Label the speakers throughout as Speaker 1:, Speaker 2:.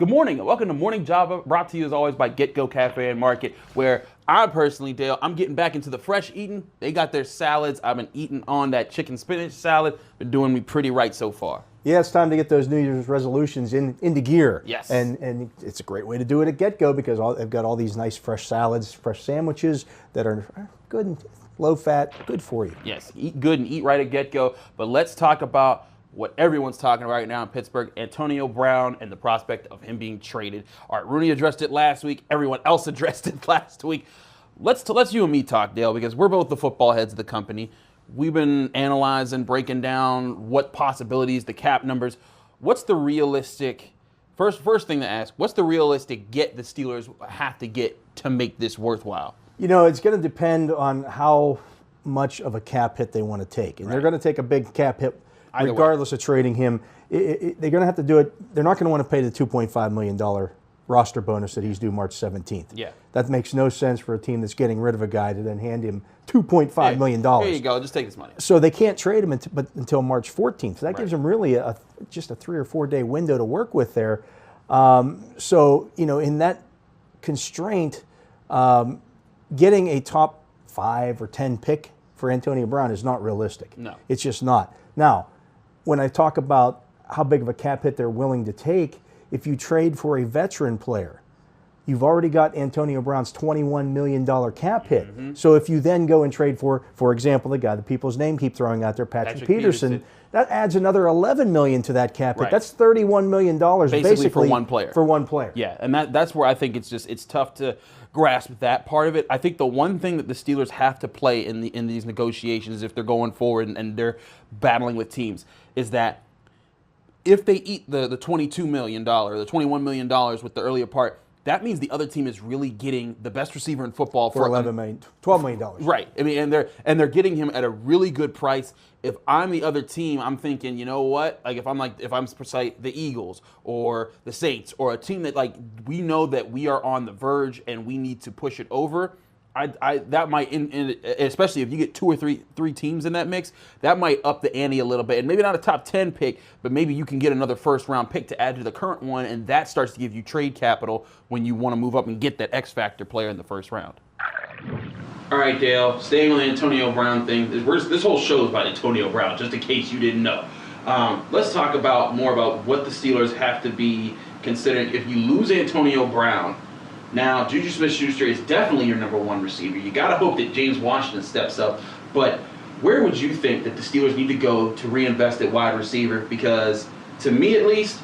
Speaker 1: Good morning and welcome to Morning Java, brought to you as always by Get Go Cafe and Market, where I personally, Dale, I'm getting back into the fresh eating. They got their salads. I've been eating on that chicken spinach salad. Been doing me pretty right so far.
Speaker 2: Yeah, it's time to get those New Year's resolutions into gear.
Speaker 1: Yes.
Speaker 2: And it's a great way to do it at Get Go because they've got all these nice fresh salads, fresh sandwiches that are good and low fat, good for you.
Speaker 1: Yes, eat good and eat right at Get Go. But let's talk about what everyone's talking about right now in Pittsburgh, Antonio Brown and the prospect of him being traded. All right, Rooney addressed it last week. Everyone else addressed it last week. Let's you and me talk, Dale, because we're both the football heads of the company. We've been analyzing, breaking down what possibilities, the cap numbers. What's the realistic, first thing to ask, what's the realistic get the Steelers have to get to make this worthwhile?
Speaker 2: You know, it's going to depend on how much of a cap hit they want to take. And they're going to take a big cap hit regardless of trading him. They're going to have to do it. They're not going to want to pay the $2.5 million roster bonus that he's due March 17th.
Speaker 1: Yeah.
Speaker 2: That makes no sense for a team that's getting rid of a guy to then hand him $2.5 million.
Speaker 1: Here you go. Just take this money.
Speaker 2: So they can't trade him until March 14th. So that gives them really just a 3 or 4 day window to work with there. So, you know, in that constraint, getting a top 5 or 10 pick for Antonio Brown is not realistic.
Speaker 1: No.
Speaker 2: It's just not. Now, when I talk about how big of a cap hit they're willing to take, if you trade for a veteran player, you've already got Antonio Brown's $21 million cap hit. Mm-hmm. So if you then go and trade for example, the guy, the people's name keep throwing out there, Patrick Peterson, that adds another $11 million to that cap hit.
Speaker 1: Right.
Speaker 2: That's $31 million basically
Speaker 1: for one player.
Speaker 2: For one player.
Speaker 1: Yeah, and that's where I think it's tough to grasp that part of it. I think the one thing that the Steelers have to play in these negotiations, if they're going forward and they're battling with teams, is that if they eat the $22 million, the $21 million with the earlier part, that means the other team is really getting the best receiver in football
Speaker 2: for $11 million, $12 million.
Speaker 1: Right. I mean, and they're getting him at a really good price. If I'm the other team, I'm thinking, you know what? Like if I'm the Eagles or the Saints or a team that like we know that we are on the verge and we need to push it over. That might, especially if you get two or three teams in that mix, that might up the ante a little bit. And maybe not a top 10 pick, but maybe you can get another first-round pick to add to the current one, and that starts to give you trade capital when you want to move up and get that X-factor player in the first round. All right, Dale, staying on the Antonio Brown thing, this whole show is about Antonio Brown, just in case you didn't know. Let's talk more about what the Steelers have to be considering if you lose Antonio Brown. Now, Juju Smith-Schuster is definitely your number one receiver. You got to hope that James Washington steps up. But where would you think that the Steelers need to go to reinvest at wide receiver? Because to me, at least,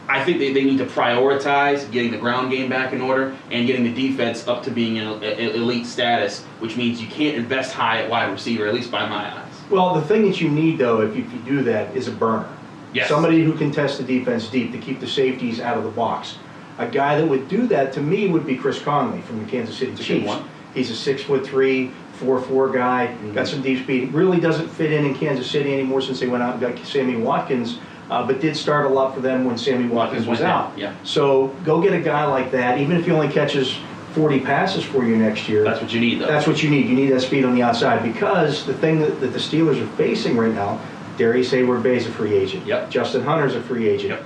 Speaker 1: I think they need to prioritize getting the ground game back in order and getting the defense up to being in elite status, which means you can't invest high at wide receiver, at least by my eyes.
Speaker 3: Well, the thing that you need, though, if you do that, is a burner.
Speaker 1: Yes.
Speaker 3: Somebody who can test the defense deep to keep the safeties out of the box. A guy that would do that, to me, would be Chris Conley from the Kansas City Chiefs. He's a 6'3", 4'4" guy, got some deep speed. Really doesn't fit in Kansas City anymore since they went out and got Sammy Watkins, but did start a lot for them when Sammy Watkins was out.
Speaker 1: Yeah.
Speaker 3: So go get a guy like that, even if he only catches 40 passes for you next year.
Speaker 1: That's what you need, though.
Speaker 3: That's what you need. You need that speed on the outside, because the thing that the Steelers are facing right now, Darius Hayward-Bay's a free agent.
Speaker 1: Yep.
Speaker 3: Justin Hunter's a free agent.
Speaker 1: Yep.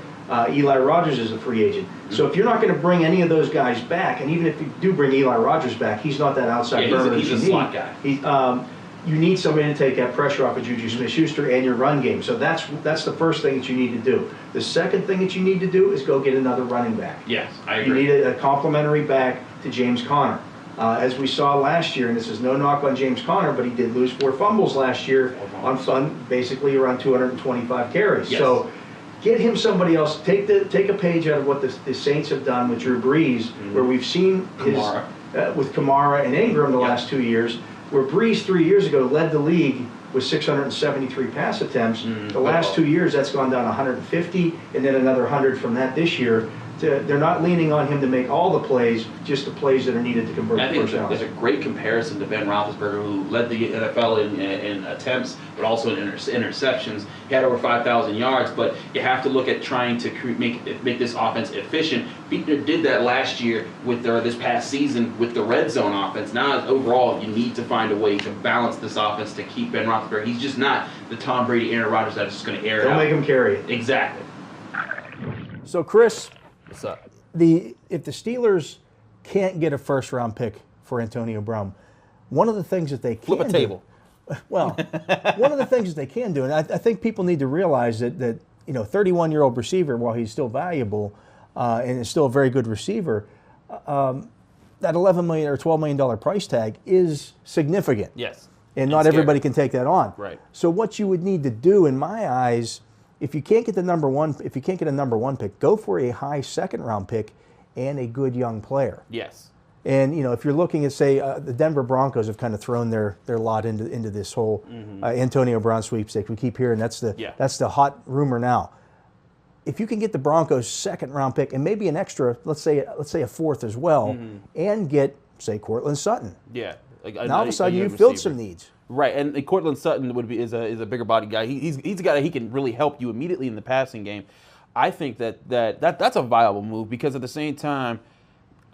Speaker 3: Eli Rogers is a free agent. Mm-hmm. So if you're not going to bring any of those guys back, and even if you do bring Eli Rogers back, he's not that outside burner that you need.
Speaker 1: He's a slot guy.
Speaker 3: You need somebody to take that pressure off of Juju Smith-Schuster and your run game. So that's the first thing that you need to do. The second thing that you need to do is go get another running back.
Speaker 1: Yes, I agree.
Speaker 3: You need a complimentary back to James Conner. As we saw last year, and this is no knock on James Conner, but he did lose 4 fumbles last year on basically around 225 carries.
Speaker 1: Yes.
Speaker 3: So get him somebody else. Take a page out of what the Saints have done with Drew Brees, where we've seen with Kamara and Ingram the last 2 years, where Brees 3 years ago led the league with 673 pass attempts. The last 2 years, that's gone down 150, and then another 100 from that this year. They're not leaning on him to make all the plays, just the plays that are needed to convert the first down.
Speaker 1: There's a great comparison to Ben Roethlisberger, who led the NFL in attempts, but also in interceptions. He had over 5,000 yards, but you have to look at trying to make this offense efficient. Beekner did that last year with this past season with the red zone offense. Now, overall, you need to find a way to balance this offense to keep Ben Roethlisberger. He's just not the Tom Brady, Aaron Rodgers that's just going to air it out.
Speaker 3: Don't make him carry it.
Speaker 1: Exactly.
Speaker 2: So, Chris,
Speaker 1: What's up?
Speaker 2: If the Steelers can't get a first-round pick for Antonio Brown, one of the things that they can
Speaker 1: Flip a table.
Speaker 2: Well, one of the things that they can do, and I think people need to realize that 31-year-old receiver, while he's still valuable and is still a very good receiver, that $11 million or $12 million price tag is significant.
Speaker 1: Yes.
Speaker 2: And not everybody can take that on.
Speaker 1: Right.
Speaker 2: So what you would need to do, in my eyes, if you can't get the number one pick, go for a high second-round pick and a good young player.
Speaker 1: Yes.
Speaker 2: And if you're looking at, say, the Denver Broncos have kind of thrown their lot into this whole Antonio Brown sweepstakes. We keep hearing that's the hot rumor now. If you can get the Broncos' second-round pick and maybe an extra, let's say a fourth as well, and get, say, Courtland Sutton.
Speaker 1: Yeah.
Speaker 2: Now all of a sudden you've filled some needs.
Speaker 1: Right, and Courtland Sutton is a bigger body guy. He's a guy that he can really help you immediately in the passing game. I think that's a viable move because at the same time,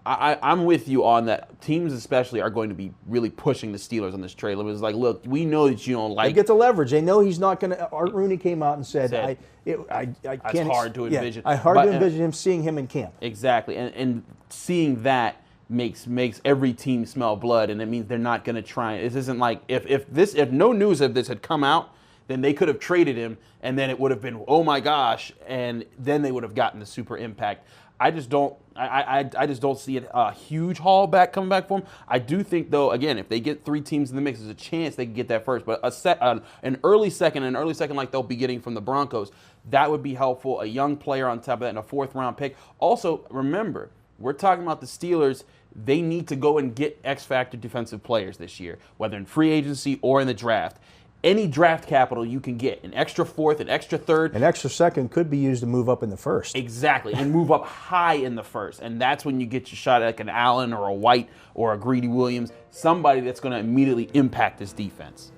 Speaker 1: I'm with you on that. Teams especially are going to be really pushing the Steelers on this trade. It was like, look, we know that you don't like.
Speaker 2: They get the leverage. They know he's not going to. Art Rooney came out and said I can't.
Speaker 1: It's hard to envision.
Speaker 2: I hard to envision him seeing him in camp.
Speaker 1: Exactly, and seeing that makes every team smell blood, and it means they're not going to try. This isn't like if no news of this had come out, then they could have traded him, and then it would have been, oh my gosh, and then they would have gotten the super impact. I just don't. I just don't see a huge haul back coming back for him. I do think, though, again, if they get three teams in the mix, there's a chance they can get that first. But an early second like they'll be getting from the Broncos, that would be helpful. A young player on top of that and a fourth-round pick. Also, remember, we're talking about the Steelers. They need to go and get X-factor defensive players this year, whether in free agency or in the draft. Any draft capital you can get, an extra fourth, an extra third.
Speaker 2: An extra second could be used to move up in the first.
Speaker 1: Exactly, and move up high in the first. And that's when you get your shot at like an Allen or a White or a Greedy Williams, somebody that's going to immediately impact this defense.